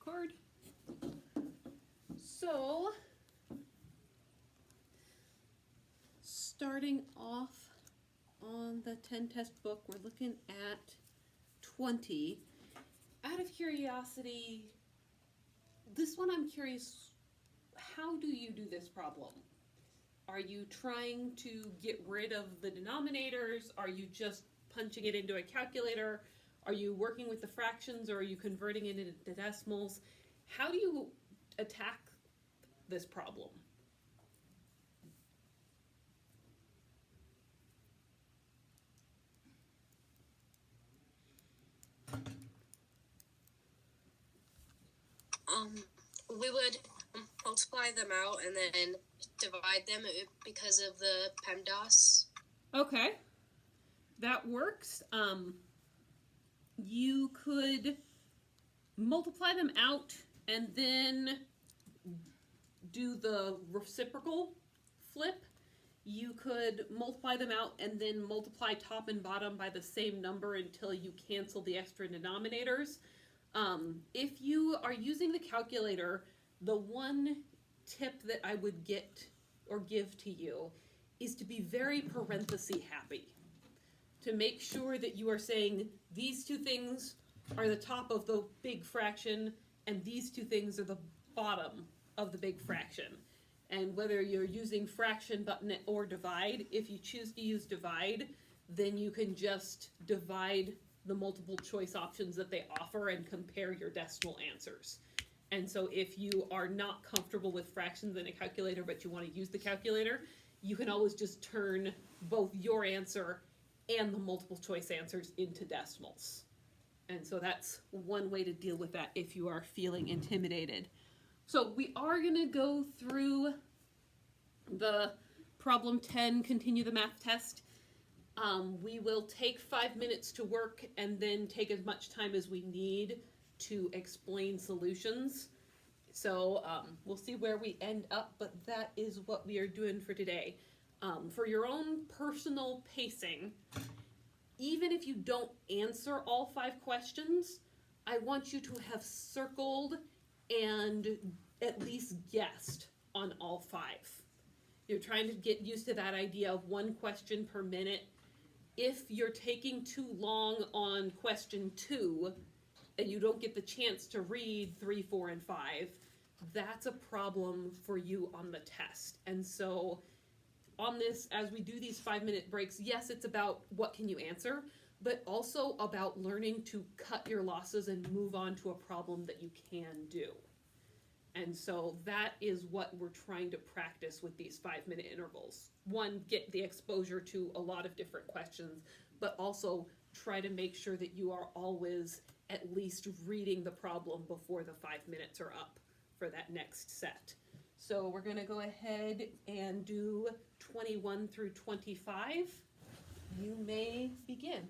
card. So, starting off on the 10 test book, we're looking at 20. Out of curiosity, this one I'm curious, how do you do this problem? Are you trying to get rid of the denominators? Are you just punching it into a calculator? Are you working with the fractions, or are you converting it into decimals? How do you attack this problem? We would multiply them out and then divide them because of the PEMDAS. Okay, that works. You could multiply them out and then do the reciprocal flip. You could multiply them out and then multiply top and bottom by the same number until you cancel the extra denominators. If you are using the calculator, the one tip that I would get or give to you is to be very parenthesis happy. To make sure that you are saying these two things are the top of the big fraction and these two things are the bottom of the big fraction. And whether you're using fraction button or divide, if you choose to use divide, then you can just divide the multiple choice options that they offer and compare your decimal answers. And so if you are not comfortable with fractions in a calculator but you want to use the calculator, you can always just turn both your answer and the multiple choice answers into decimals. And so that's one way to deal with that if you are feeling intimidated. So we are going to go through the problem 10, continue the math test. We will take 5 minutes to work and then take as much time as we need to explain solutions. So we'll see where we end up, but that is what we are doing for today. For your own personal pacing, even if you don't answer all 5 questions, I want you to have circled and at least guessed on all 5. You're trying to get used to that idea of 1 question per minute. If you're taking too long on question 2 and you don't get the chance to read 3, 4, and 5, that's a problem for you on the test. And so on this, as we do these 5-minute breaks, yes, it's about what can you answer, but also about learning to cut your losses and move on to a problem that you can do. And so that is what we're trying to practice with these 5-minute intervals. One, get the exposure to a lot of different questions, but also try to make sure that you are always at least reading the problem before the 5 minutes are up for that next set. So we're going to go ahead and do 21 through 25. You may begin.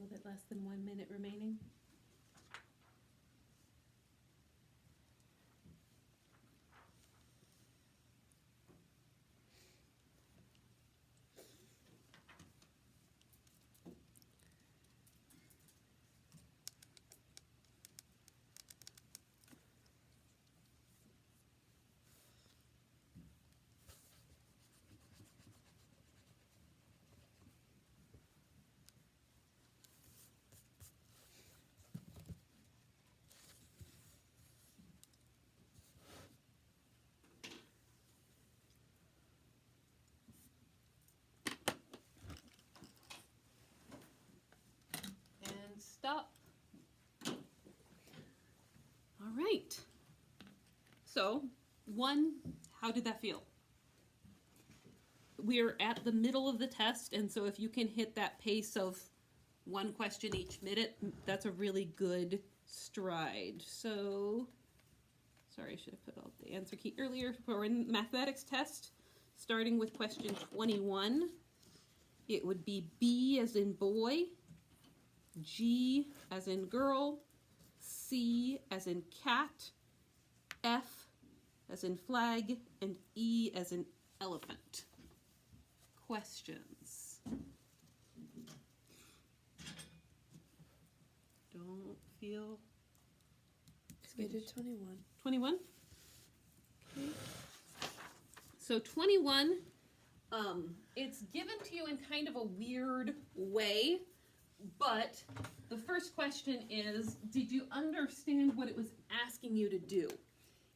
little bit less than 1 minute remaining. And stop. All right. So, one, how did that feel? We're at the middle of the test, and so if you can hit that pace of one question each minute, that's a really good stride. So, sorry, I should have put out the answer key earlier. We're in mathematics test, starting with question 21. It would be B as in boy, G as in girl, C as in cat, F as in flag, and E as in elephant. Questions? Don't feel... I did 21. 21? Okay. So 21, it's given to you in kind of a weird way, but the first question is, did you understand what it was asking you to do?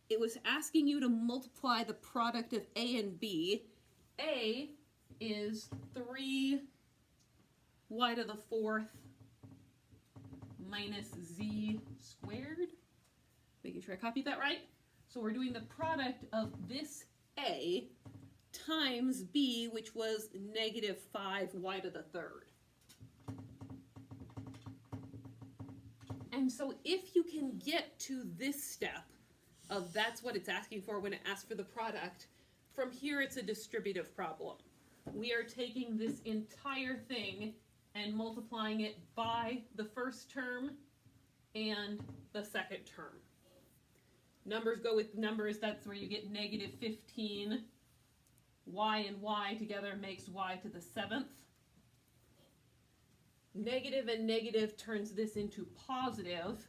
It was asking you to multiply the product of A and B. A is 3y to the 4th minus z squared. Making sure I copied that right. So we're doing the product of this A times B, which was negative 5y to the 3rd. And so if you can get to this step of that's what it's asking for when it asks for the product, from here it's a distributive problem. We are taking this entire thing and multiplying it by the first term and the second term. Numbers go with numbers, that's where you get negative 15. Y and y together makes y to the 7th. Negative and negative turns this into positive.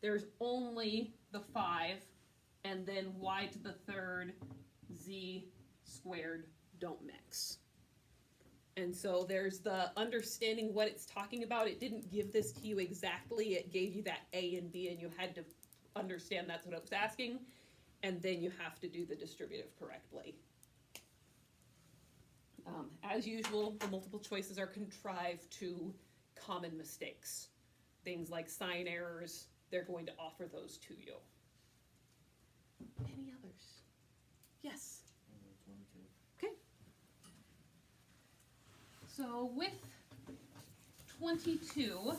There's only the 5, and then y to the 3rd, z squared don't mix. And so there's the understanding what it's talking about. It didn't give this to you exactly. It gave you that A and B, and you had to understand that's what it was asking, and then you have to do the distributive correctly. As usual, the multiple choices are contrived to common mistakes. Things like sign errors, they're going to offer those to you. Any others? Yes? Okay. So with 22,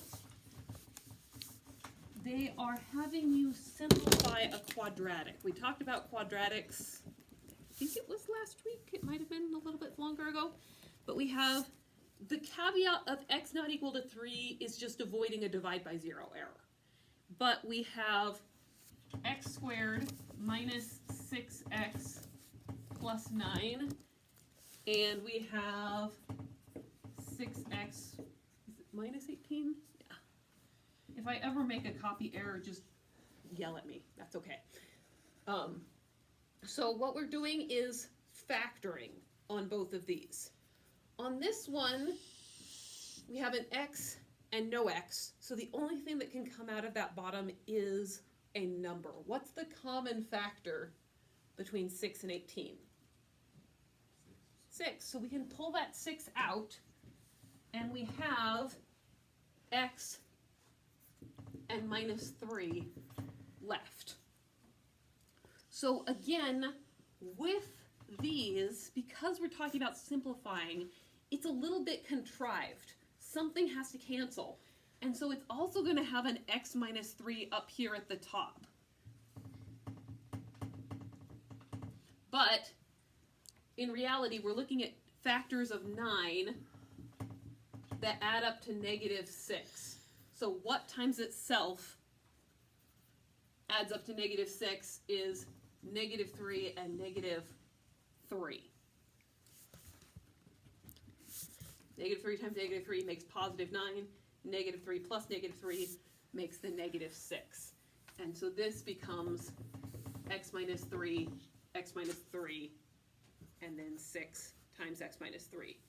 they are having you simplify a quadratic. We talked about quadratics, I think it was last week, it might have been a little bit longer ago, but we have the caveat of x not equal to 3 is just avoiding a divide by 0 error. But we have x squared minus 6x plus 9, and we have 6x, is it minus 18? Yeah. If I ever make a copy error, just yell at me, that's okay. So what we're doing is factoring on both of these. On this one, we have an x and no x, so the only thing that can come out of that bottom is a number. What's the common factor between 6 and 18? 6. So we can pull that 6 out, and we have x and minus 3 left. So again, with these, because we're talking about simplifying, it's a little bit contrived. Something has to cancel. And so it's also going to have an x minus 3 up here at the top. But in reality, we're looking at factors of 9 that add up to -6. So what times itself adds up to -6 is -3 and -3. -3 times -3 makes +9. -3 plus -3 makes the -6. And so this becomes x minus 3, x minus 3, and then 6 times x minus 3.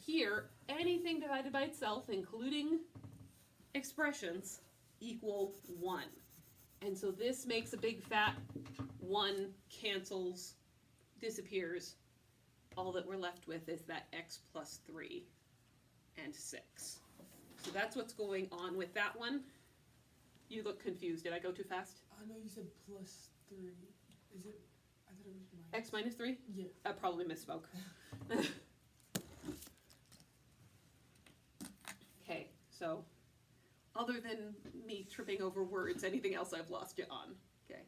Here, anything divided by itself, including expressions, equal 1. And so this makes a big fat 1, cancels, disappears. All that we're left with is that x plus 3 and 6. So that's what's going on with that one. You look confused. Did I go too fast? I know you said plus 3. Is it? I thought it was minus. X minus 3? Yeah. I probably misspoke. Okay, so other than me tripping over words, anything else I've lost you on? Okay.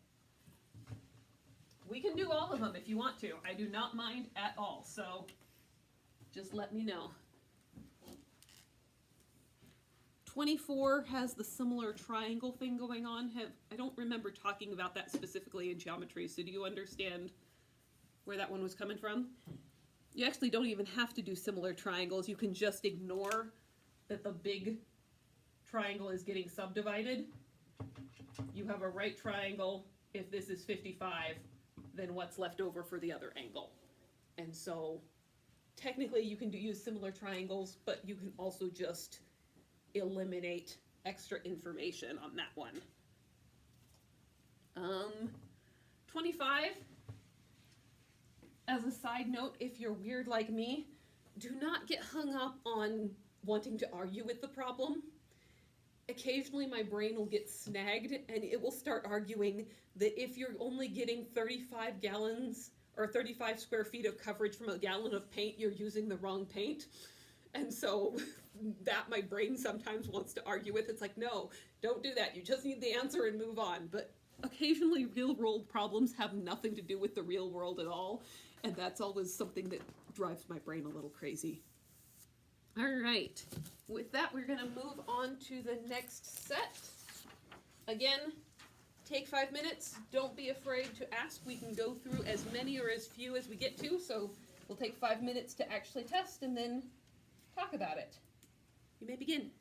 We can do all of them if you want to. I do not mind at all, so just let me know. 24 has the similar triangle thing going on. I don't remember talking about that specifically in geometry, so do you understand where that one was coming from? You actually don't even have to do similar triangles. You can just ignore that the big triangle is getting subdivided. You have a right triangle. If this is 55, then what's left over for the other angle? And so technically you can use similar triangles, but you can also just eliminate extra information on that one. 25, as a side note, if you're weird like me, do not get hung up on wanting to argue with the problem. Occasionally my brain will get snagged and it will start arguing that if you're only getting 35 gallons or 35 square feet of coverage from a gallon of paint, you're using the wrong paint. And so that my brain sometimes wants to argue with. It's like, no, don't do that. You just need the answer and move on. But occasionally real world problems have nothing to do with the real world at all. And that's always something that drives my brain a little crazy. All right. With that, we're going to move on to the next set. Again, take 5 minutes. Don't be afraid to ask. We can go through as many or as few as we get to. So we'll take 5 minutes to actually test and then talk about it. You may begin.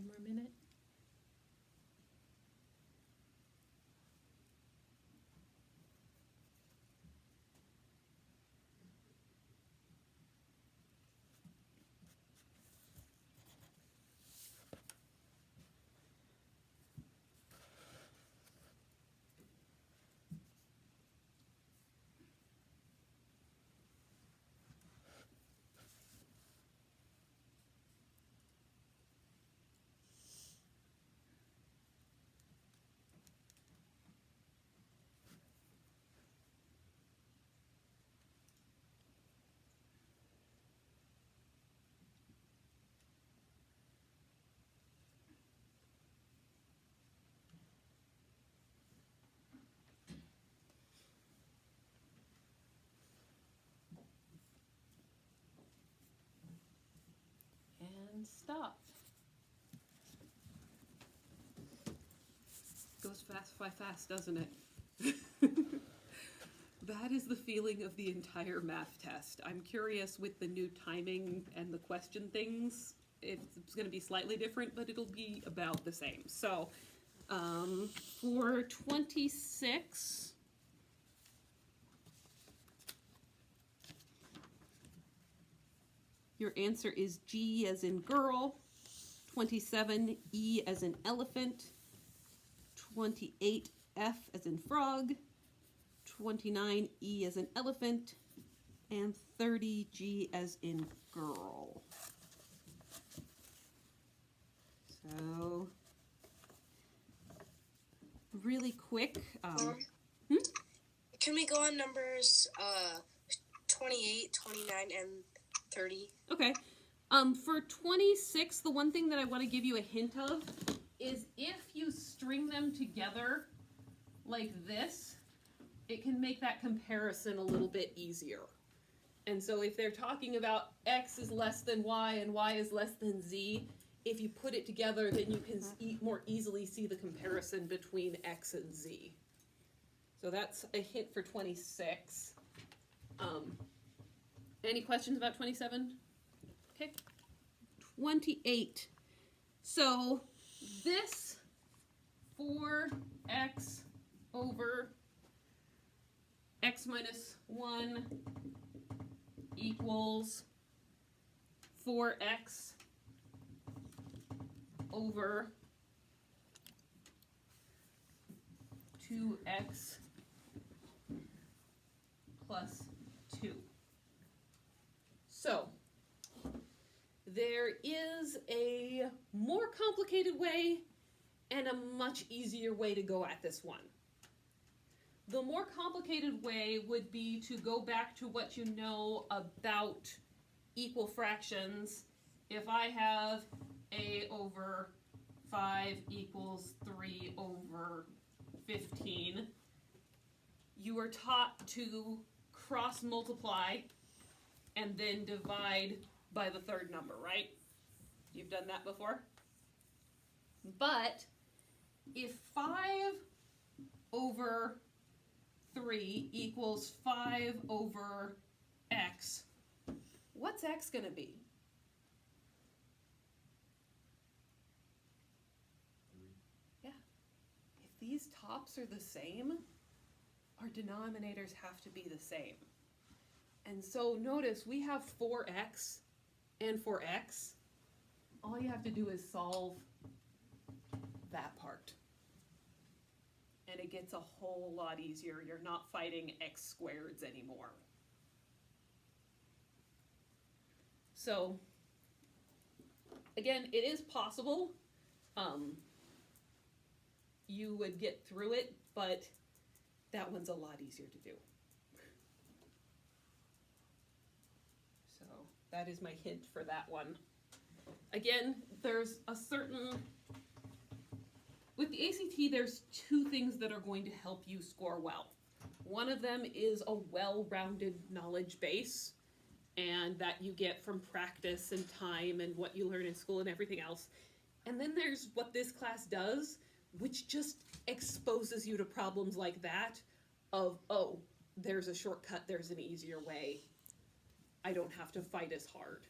one more minute. And stop. Goes fast, fly fast, doesn't it? That is the feeling of the entire math test. I'm curious with the new timing and the question things. It's going to be slightly different, but it'll be about the same. So, for 26, your answer is G as in girl, 27, E as in elephant, 28, F as in frog, 29, E as in elephant, and 30, G as in girl. So, really quick. Can we go on numbers 28, 29, and 30? Okay. For 26, the one thing that I want to give you a hint of is if you string them together like this, it can make that comparison a little bit easier. And so if they're talking about X is less than Y and Y is less than Z, if you put it together, then you can more easily see the comparison between X and Z. So that's a hint for 26. Any questions about 27? Okay. 28. So this 4x over x minus 1 equals 4x over 2x plus 2. So, there is a more complicated way and a much easier way to go at this one. The more complicated way would be to go back to what you know about equal fractions. If I have a over 5 equals 3 over 15, you are taught to cross multiply and then divide by the third number, right? You've done that before? But if 5 over 3 equals 5 over x, what's x going to be? 3. Yeah. If these tops are the same, our denominators have to be the same. And so notice we have 4x and 4x. All you have to do is solve that part. And it gets a whole lot easier. You're not fighting x squareds anymore. So, again, it is possible you would get through it, but that one's a lot easier to do. So, that is my hint for that one. Again, there's a certain... With the ACT, there's two things that are going to help you score well. One of them is a well-rounded knowledge base, and that you get from practice and time and what you learn in school and everything else. And then there's what this class does, which just exposes you to problems like that of, oh, there's a shortcut, there's an easier way. I don't have to fight as hard.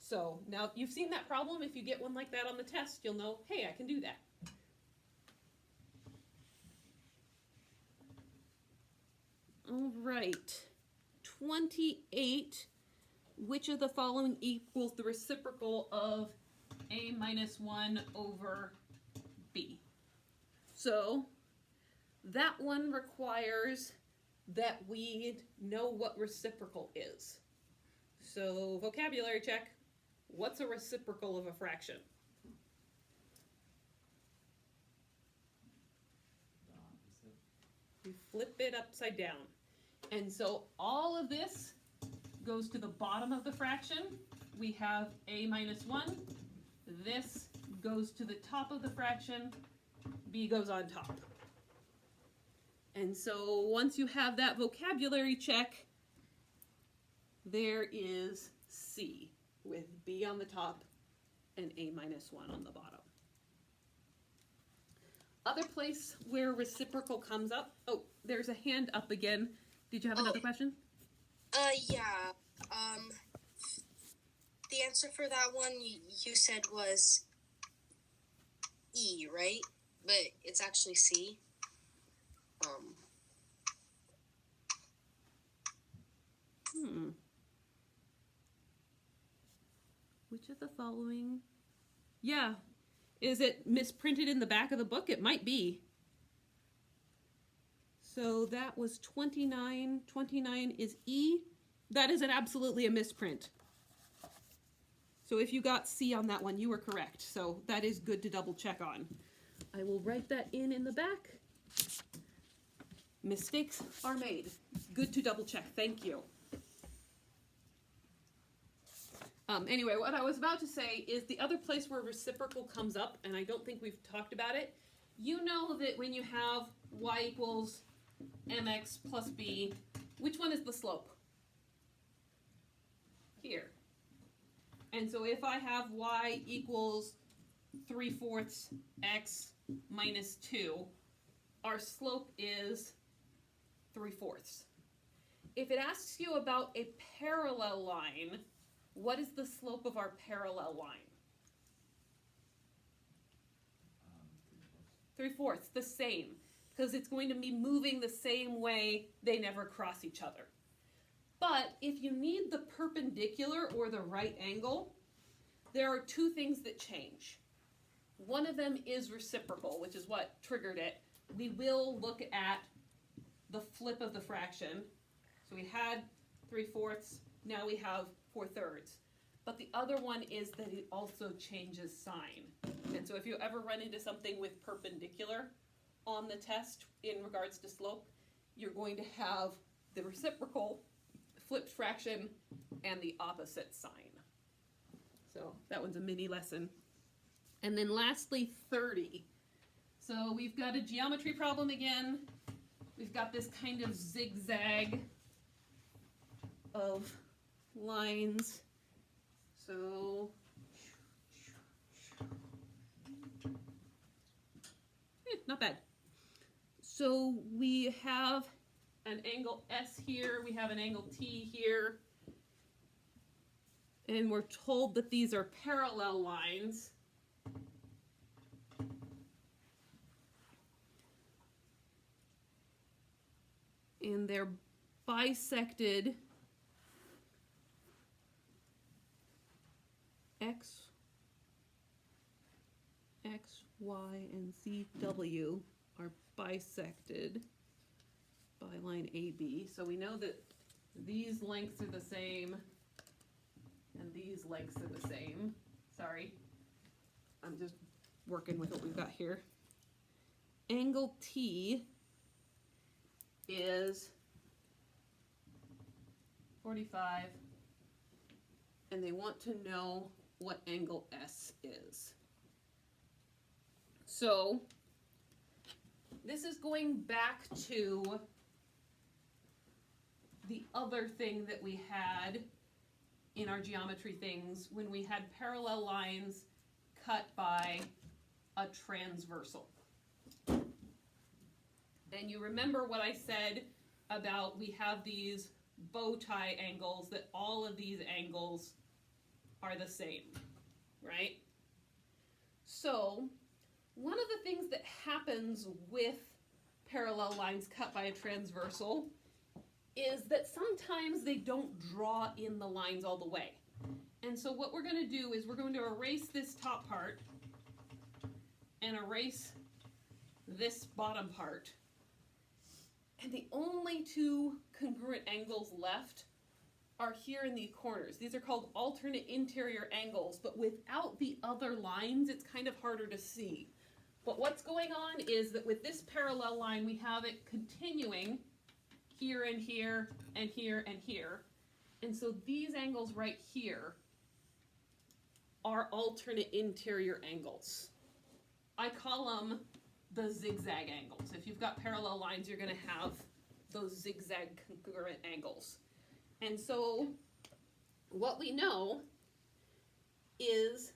So now you've seen that problem. If you get one like that on the test, you'll know, hey, I can do that. All right, 28. Which of the following equals the reciprocal of a minus 1 over b? So that one requires that we know what reciprocal is. So vocabulary check. What's a reciprocal of a fraction? You flip it upside down. And so all of this goes to the bottom of the fraction. We have a minus 1. This goes to the top of the fraction. B goes on top. And so once you have that vocabulary check, there is C with B on the top and a minus 1 on the bottom. Other place where reciprocal comes up. Oh, there's a hand up again. Did you have another question? Yeah. The answer for that one you said was E, right? But it's actually C. Which of the following? Yeah. Is it misprinted in the back of the book? It might be. So that was 29. 29 is E. That is absolutely a misprint. So if you got C on that one, you were correct. So that is good to double check on. I will write that in the back. Mistakes are made. Good to double check. Thank you. Anyway, what I was about to say is the other place where reciprocal comes up, and I don't think we've talked about it, you know that when you have y equals mx plus b, which one is the slope? Here. And so if I have y equals 3/4 x minus 2, our slope is 3/4. If it asks you about a parallel line, what is the slope of our parallel line? 3/4, the same, because it's going to be moving the same way. They never cross each other. But if you need the perpendicular or the right angle, there are two things that change. One of them is reciprocal, which is what triggered it. We will look at the flip of the fraction. So we had 3/4, now we have 4/3. But the other one is that it also changes sign. And so if you ever run into something with perpendicular on the test in regards to slope, you're going to have the reciprocal, flipped fraction, and the opposite sign. So that one's a mini lesson. And then lastly, 30. So we've got a geometry problem again. We've got this kind of zigzag of lines. So not bad. So we have an angle S here, we have an angle T here, and we're told that these are parallel lines. And they're bisected X, Y, and ZW are bisected by line AB. So we know that these lengths are the same and these lengths are the same. Sorry, I'm just working with what we've got here. Angle T is 45, and they want to know what angle S is. So this is going back to the other thing that we had in our geometry things when we had parallel lines cut by a transversal. And you remember what I said about we have these bow tie angles, that all of these angles are the same, right? So, one of the things that happens with parallel lines cut by a transversal is that sometimes they don't draw in the lines all the way. And so what we're going to do is we're going to erase this top part and erase this bottom part. And the only two congruent angles left are here in the corners. These are called alternate interior angles, but without the other lines, it's kind of harder to see. But what's going on is that with this parallel line, we have it continuing here and here and here and here. And so these angles right here are alternate interior angles. I call them the zigzag angles. If you've got parallel lines, you're going to have those zigzag congruent angles. And so what we know is,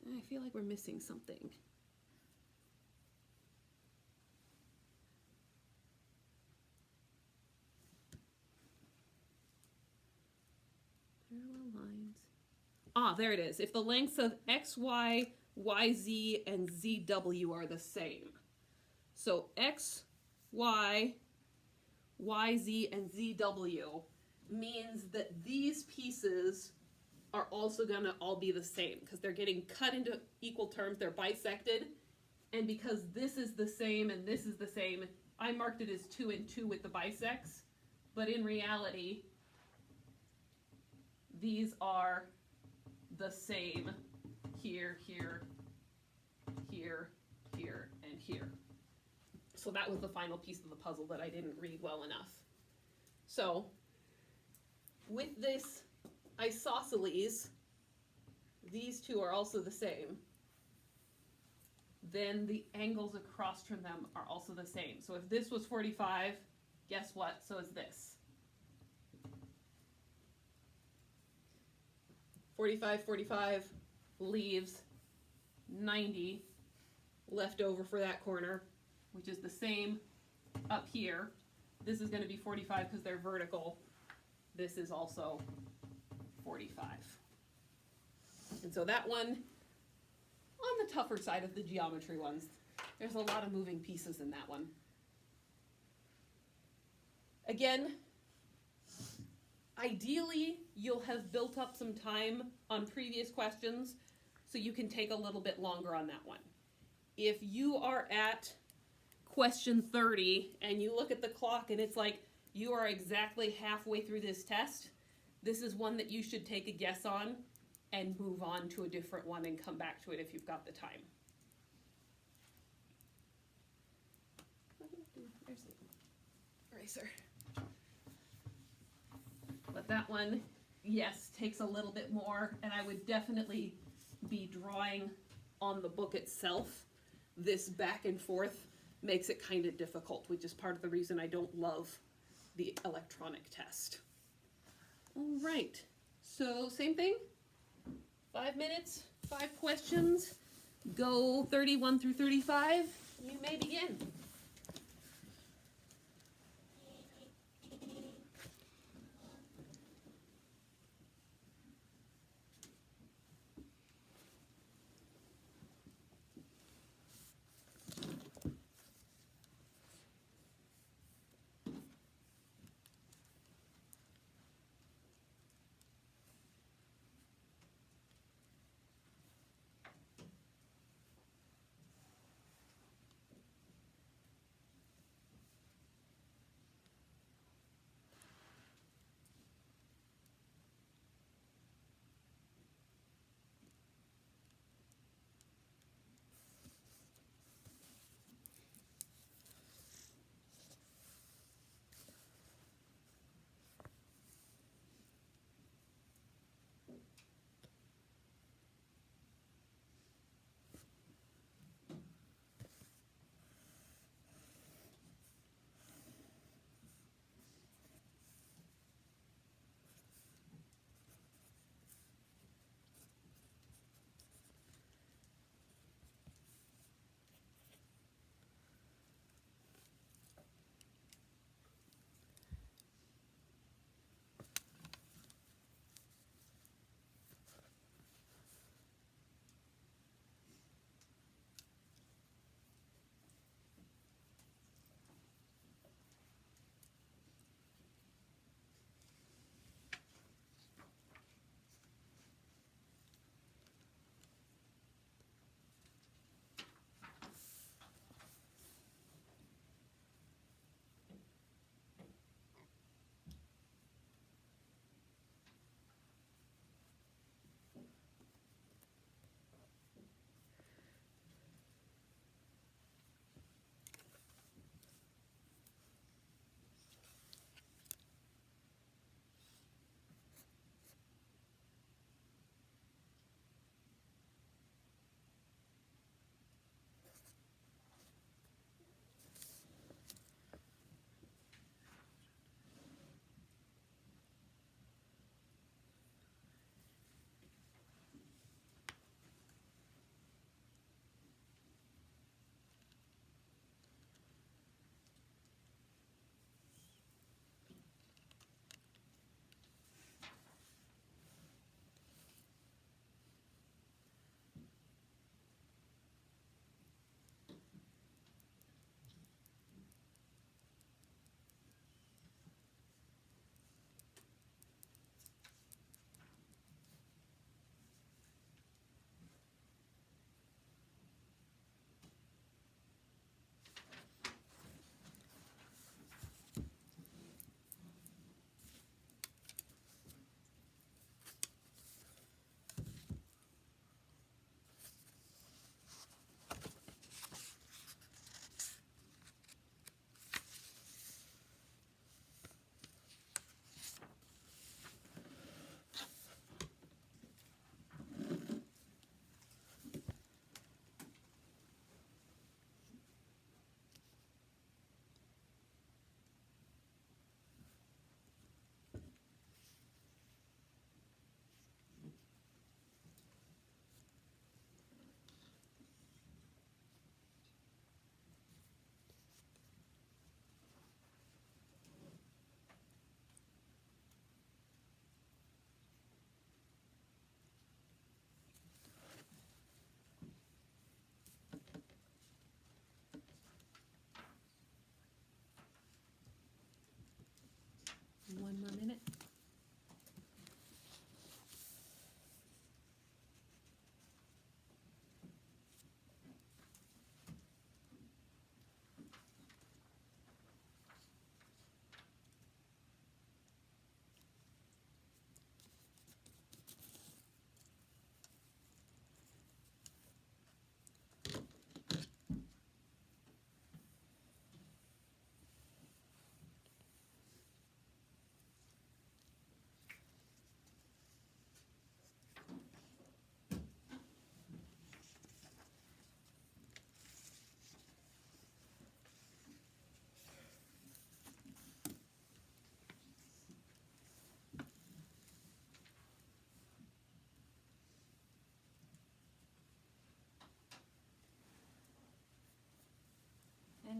I feel like we're missing something. Parallel lines. Ah, there it is. If the lengths of XY, YZ, and ZW are the same. So XY, YZ, and ZW means that these pieces are also going to all be the same because they're getting cut into equal terms, they're bisected, and because this is the same and this is the same, I marked it as 2 and 2 with the bisects, but in reality, these are the same here, here, here, here, and here. So that was the final piece of the puzzle that I didn't read well enough. So, with this isosceles, these two are also the same. Then the angles across from them are also the same. So if this was 45, guess what? So is this. 45, 45 leaves 90 left over for that corner, which is the same up here. This is going to be 45 because they're vertical. This is also 45. And so that one, on the tougher side of the geometry ones, there's a lot of moving pieces in that one. Again, ideally, you'll have built up some time on previous questions, so you can take a little bit longer on that one. If you are at question 30 and you look at the clock and it's like you are exactly halfway through this test, this is one that you should take a guess on and move on to a different one and come back to it if you've got the time. There's the eraser. But that one, yes, takes a little bit more, and I would definitely be drawing on the book itself. This back and forth makes it kind of difficult, which is part of the reason I don't love the electronic test. All right, so same thing, 5 minutes, 5 questions, go 31 through 35, you may begin.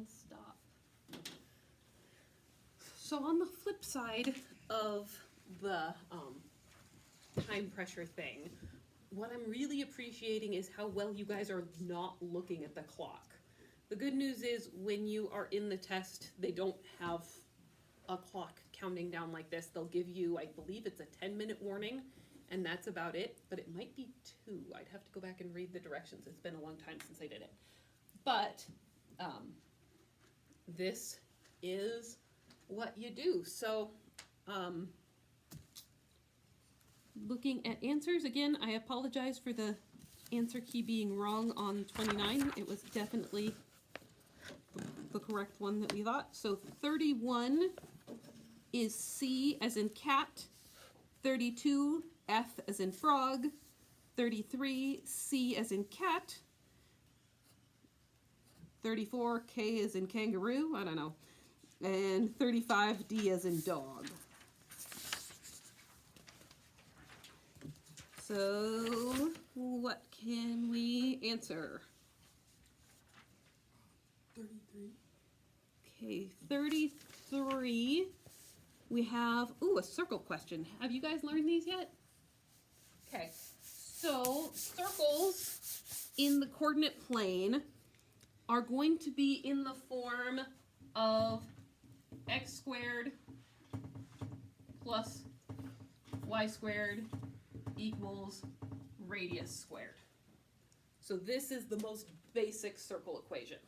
and stop. So on the flip side of the time pressure thing, what I'm really appreciating is how well you guys are not looking at the clock. The good news is when you are in the test, they don't have a clock counting down like this. They'll give you, I believe it's a 10-minute warning, and that's about it, but it might be 2. I'd have to go back and read the directions. It's been a long time since I did it. But this is what you do. So looking at answers, again, I apologize for the answer key being wrong on 29. It was definitely the correct one that we thought. So 31 is C as in cat, 32 F as in frog, 33 C as in cat, 34 K as in kangaroo, I don't know, and 35 D as in dog. So what can we answer? 33. Okay, 33. We have, ooh, a circle question. Have you guys learned these yet? Okay, so circles in the coordinate plane are going to be in the form of x squared plus y squared equals radius squared. So this is the most basic circle equation.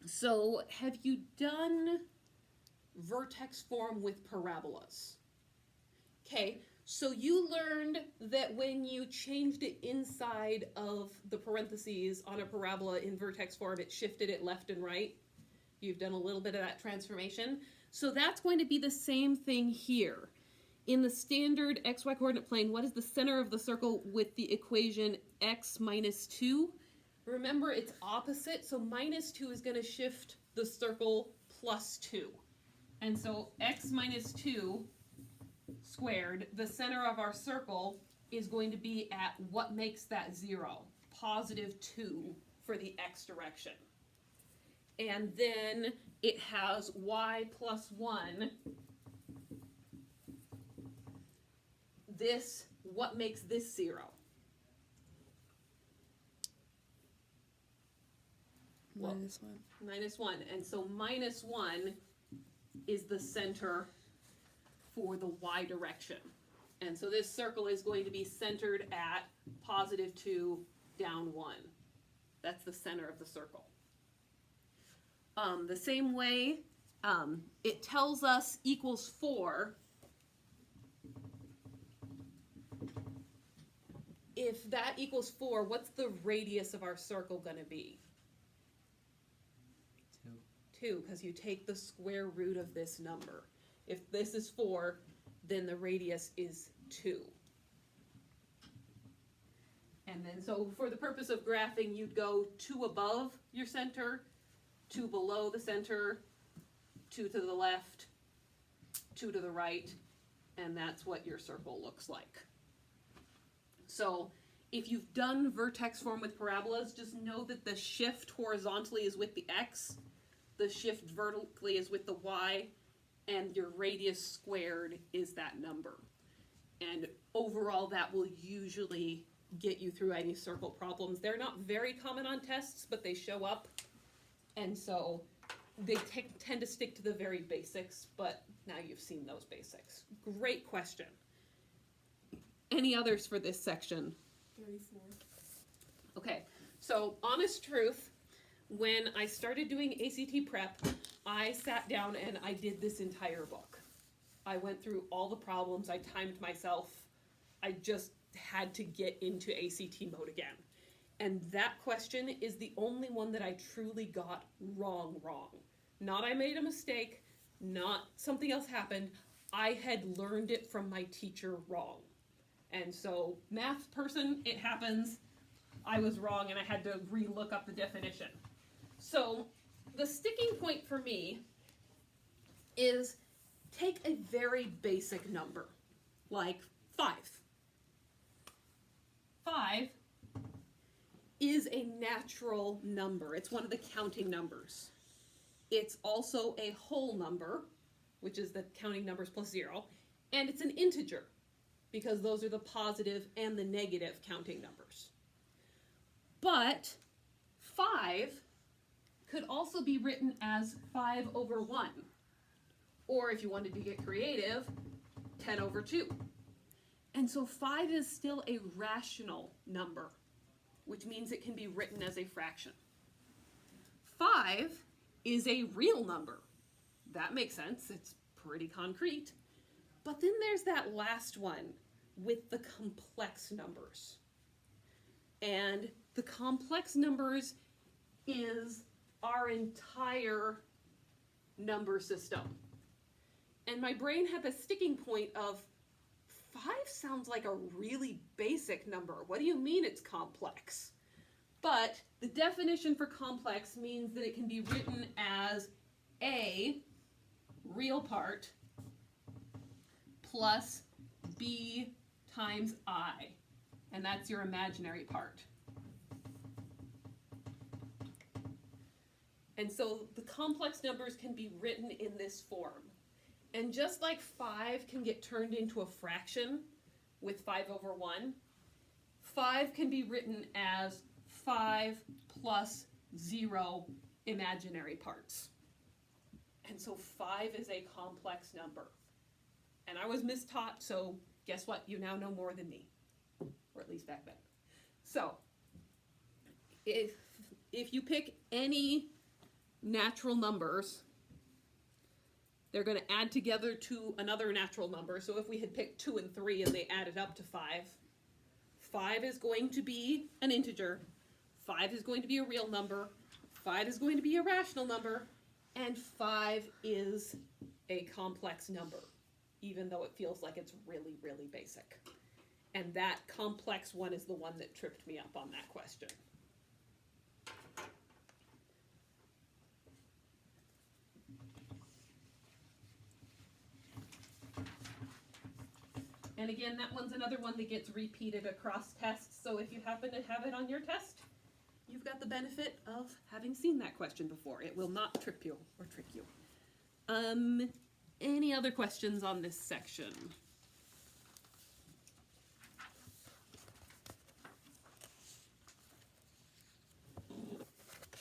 So have you done vertex form with parabolas? Okay, so you learned that when you changed it inside of the parentheses on a parabola in vertex form, it shifted it left and right. You've done a little bit of that transformation. So that's going to be the same thing here. In the standard xy coordinate plane, what is the center of the circle with the equation x minus 2? Remember, it's opposite, so minus 2 is going to shift the circle plus 2. And so x minus 2 squared, the center of our circle, is going to be at what makes that 0? Positive 2 for the x direction. And then it has y plus 1. This, what makes this 0? Minus 1. Minus 1. And so minus 1 is the center for the y direction. And so this circle is going to be centered at positive 2, down 1. That's the center of the circle. The same way, it tells us equals 4. If that equals 4, what's the radius of our circle going to be? 2, because you take the square root of this number. If this is 4, then the radius is 2. And then, so for the purpose of graphing, you'd go 2 above your center, 2 below the center, 2 to the left, 2 to the right, and that's what your circle looks like. So if you've done vertex form with parabolas, just know that the shift horizontally is with the x, the shift vertically is with the y, and your radius squared is that number. And overall, that will usually get you through any circle problems. They're not very common on tests, but they show up. And so they tend to stick to the very basics, but now you've seen those basics. Great question. Any others for this section? 34. Okay, so honest truth, when I started doing ACT prep, I sat down and I did this entire book. I went through all the problems, I timed myself, I just had to get into ACT mode again. And that question is the only one that I truly got wrong. Not I made a mistake, not something else happened, I had learned it from my teacher wrong. And so, math person, it happens. I was wrong and I had to re-look up the definition. So, the sticking point for me is take a very basic number, like 5. 5 is a natural number. It's one of the counting numbers. It's also a whole number, which is the counting numbers plus 0, and it's an integer, because those are the positive and the negative counting numbers. But 5 could also be written as 5 over 1, or if you wanted to get creative, 10 over 2. And so 5 is still a rational number, which means it can be written as a fraction. 5 is a real number. That makes sense. It's pretty concrete. But then there's that last one with the complex numbers. And the complex numbers is our entire number system. And my brain had the sticking point of 5 sounds like a really basic number. What do you mean it's complex? But the definition for complex means that it can be written as a real part plus b times I, and that's your imaginary part. And so the complex numbers can be written in this form. And just like 5 can get turned into a fraction with 5 over 1, 5 can be written as 5 plus 0 imaginary parts. And so 5 is a complex number. And I was mistaught, so guess what? You now know more than me, or at least back then. So if you pick any natural numbers, they're going to add together to another natural number. So if we had picked 2 and 3 and they added up to 5, 5 is going to be an integer, 5 is going to be a real number, 5 is going to be a rational number, and 5 is a complex number, even though it feels like it's really, really basic. And that complex one is the one that tripped me up on that question. And again, that one's another one that gets repeated across tests, so if you happen to have it on your test, you've got the benefit of having seen that question before. It will not trip you or trick you. Any other questions on this section?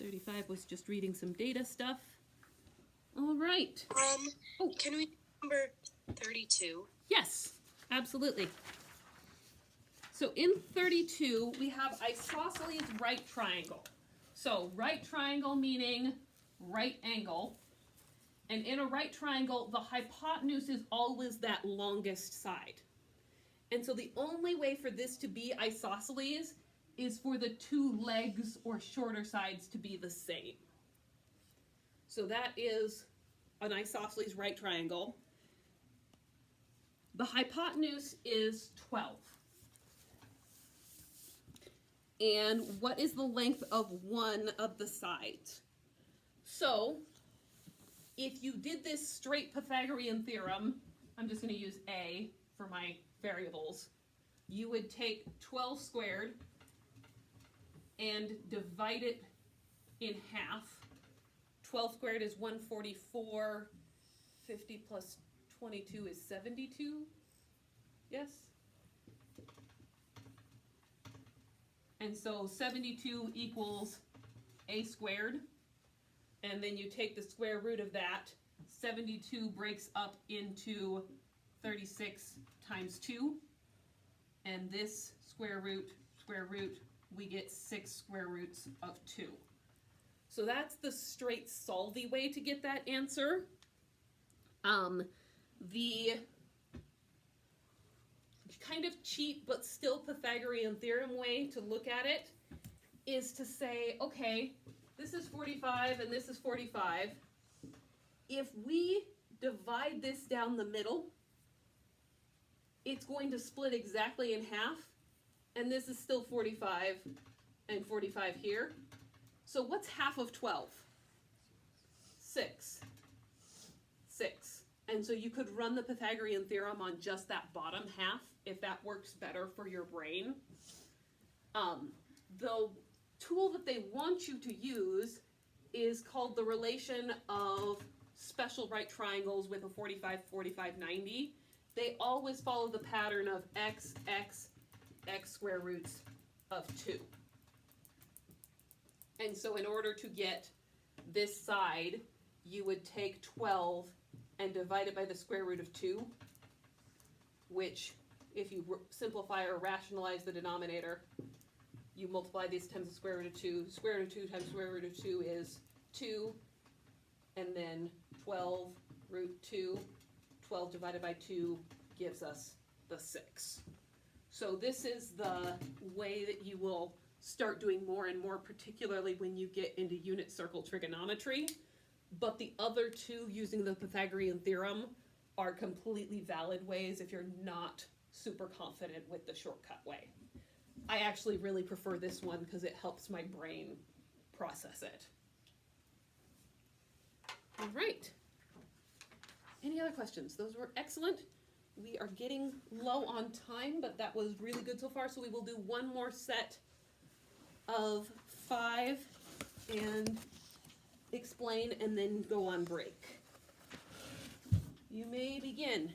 $35 was just reading some data stuff. All right. Can we do number 32? Yes, absolutely. So in 32, we have isosceles right triangle. So right triangle meaning right angle. And in a right triangle, the hypotenuse is always that longest side. And so the only way for this to be isosceles is for the two legs or shorter sides to be the same. So that is an isosceles right triangle. The hypotenuse is 12. And what is the length of one of the sides? So if you did this straight Pythagorean theorem, I'm just going to use A for my variables, you would take 12 squared and divide it in half. 12 squared is 144, 50 plus 22 is 72, yes? And so 72 equals A squared, and then you take the square root of that. 72 breaks up into 36 times 2, and this square root, we get 6 square roots of 2. So that's the straight solvy way to get that answer. The kind of cheap but still Pythagorean theorem way to look at it is to say, okay, this is 45 and this is 45. If we divide this down the middle, it's going to split exactly in half, and this is still 45 and 45 here. So what's half of 12? 6. 6. And so you could run the Pythagorean theorem on just that bottom half if that works better for your brain. Though tool that they want you to use is called the relation of special right triangles with a 45, 45, 90. They always follow the pattern of x, x, x square roots of 2. And so in order to get this side, you would take 12 and divide it by the square root of 2, which, if you simplify or rationalize the denominator, you multiply these times the square root of 2. Square root of 2 times square root of 2 is 2, and then 12 root 2. 12 divided by 2 gives us the 6. So this is the way that you will start doing more and more, particularly when you get into unit circle trigonometry. But the other two, using the Pythagorean theorem, are completely valid ways if you're not super confident with the shortcut way. I actually really prefer this one because it helps my brain process it. All right. Any other questions? Those were excellent. We are getting low on time, but that was really good so far. So we will do one more set of 5 and explain and then go on break. You may begin.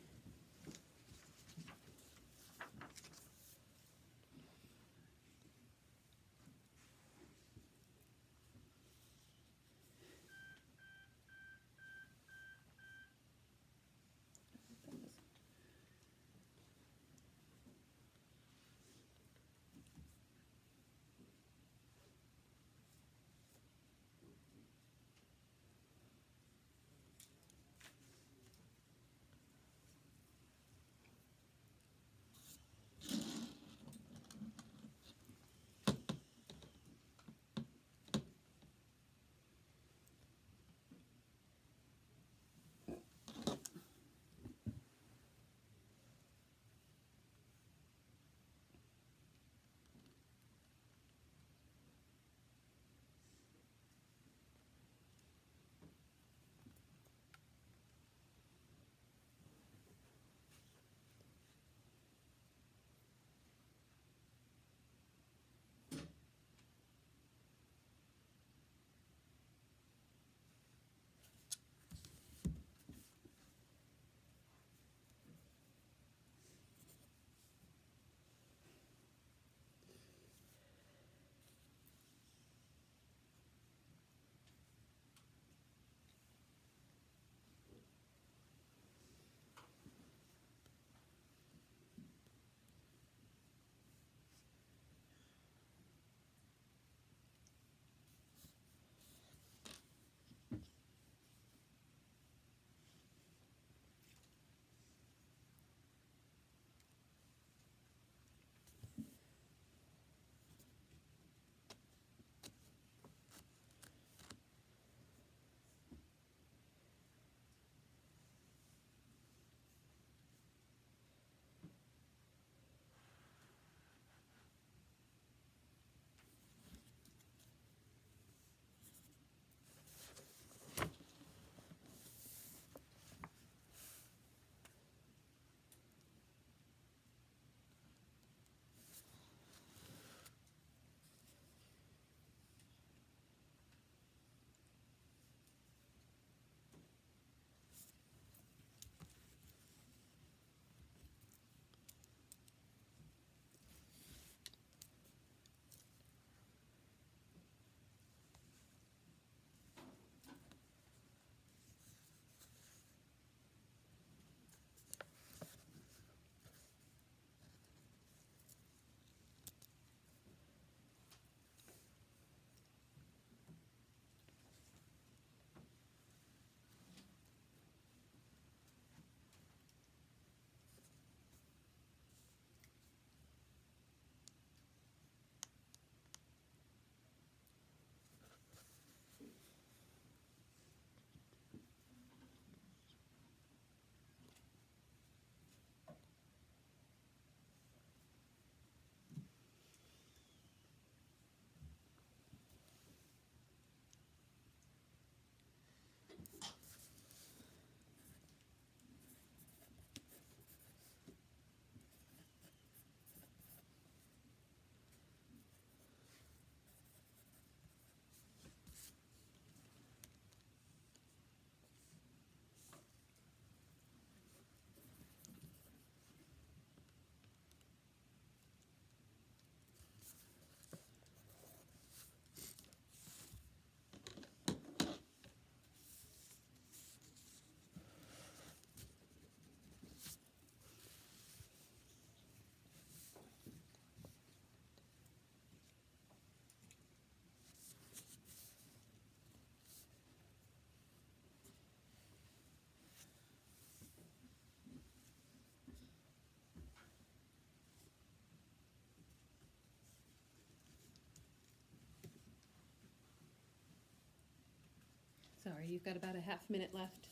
Sorry, you've got about a half minute left.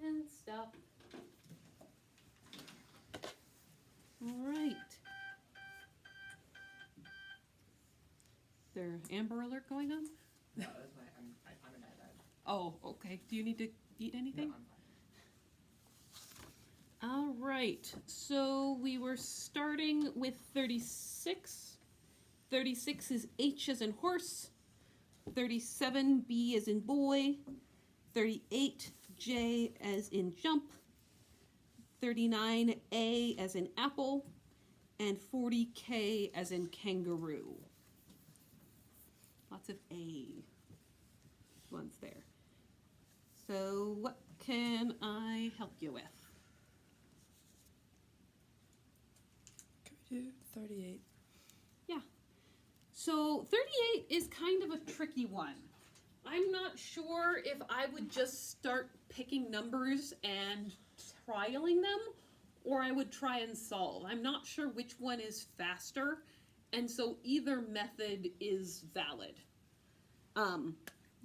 And stop. All right. There Amber Alert going on? No, that's my, I'm an iPad. Oh, okay. Do you need to eat No, anything? I'm fine. All right. So we were starting with 36. 36 is H as in horse. 37 B as in boy. 38 J as in jump. 39 A as in apple. And 40 K as in kangaroo. Lots of A ones there. So what can I help you with? Can we do 38? So 38 is kind of a tricky one. I'm not sure if I would just start picking numbers and trialing them, or I would try and solve. I'm not sure which one is faster, and so either method is valid.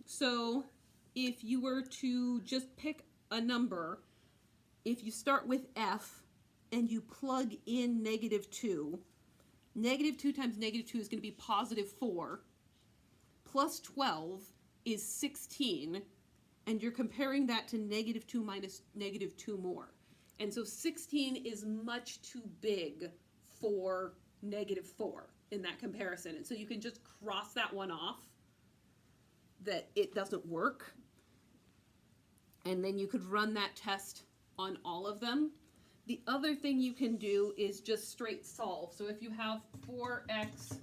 So if you were to just pick a number, if you start with F and you plug in -2, -2 times -2 is going to be +4, plus 12 is 16, and you're comparing that to -2 minus -2 more. And so 16 is much too big for -4 in that comparison. And so you can just cross that one off, that it doesn't work. And then you could run that test on all of them. The other thing you can do is just straight solve. So if you have 4x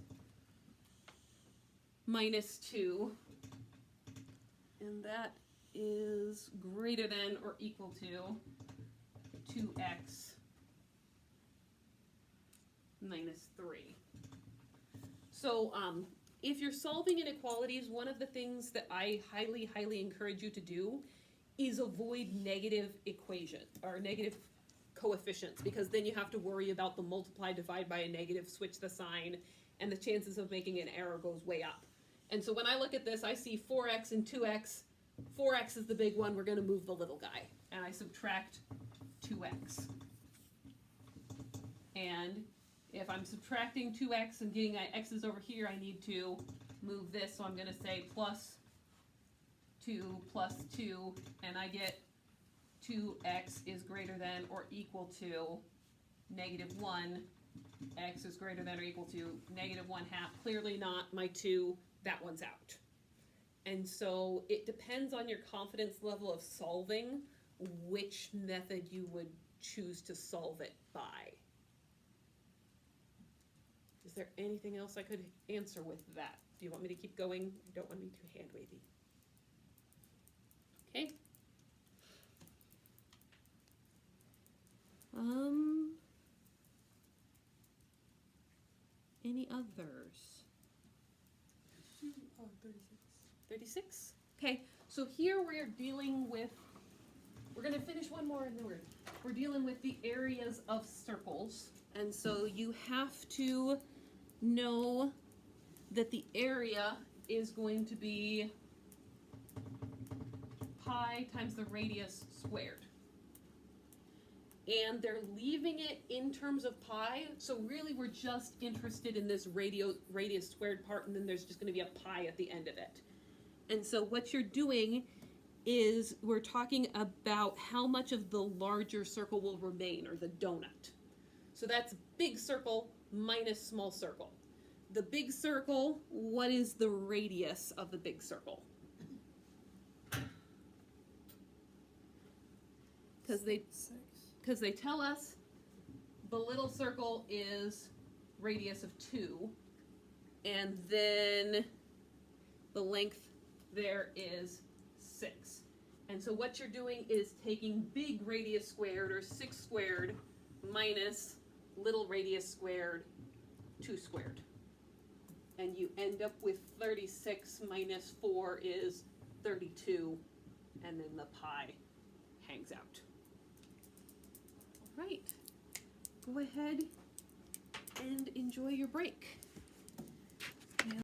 minus 2, and that is greater than or equal to 2x minus 3. So if you're solving inequalities, one of the things that I highly, highly encourage you to do is avoid negative equation or negative coefficients, because then you have to worry about the multiply, divide by a negative, switch the sign, and the chances of making an error goes way up. And so when I look at this, I see 4x and 2x. 4x is the big one. We're going to move the little guy. And I subtract 2x. And if I'm subtracting 2x and getting my x's over here, I need to move this. So I'm going to say plus 2 plus 2, and I get 2x is greater than or equal to -1. X is greater than or equal to -1/2. Clearly not my 2. That one's out. And so it depends on your confidence level of solving which method you would choose to solve it by. Is there anything else I could answer with that? Do you want me to keep going? You don't want me to hand wavy. Okay. Any others? 36. 36? Okay, so here we're dealing with, we're gonna finish one more and then we're dealing with the areas of circles. And so you have to know that the area is going to be pi times the radius squared. And they're leaving it in terms of pi, so really we're just interested in this radius squared part, and then there's just going to be a pi at the end of it. And so what you're doing is we're talking about how much of the larger circle will remain, or the donut. So that's big circle minus small circle. The big circle, what is the radius of the big circle? Because they tell us the little circle is radius of 2, and then the length there is 6. And so what you're doing is taking big radius squared, or 6 squared, minus little radius squared, 2 squared. And you end up with 36 minus 4 is 32, and then the pi hangs out. All right, go ahead and enjoy your break.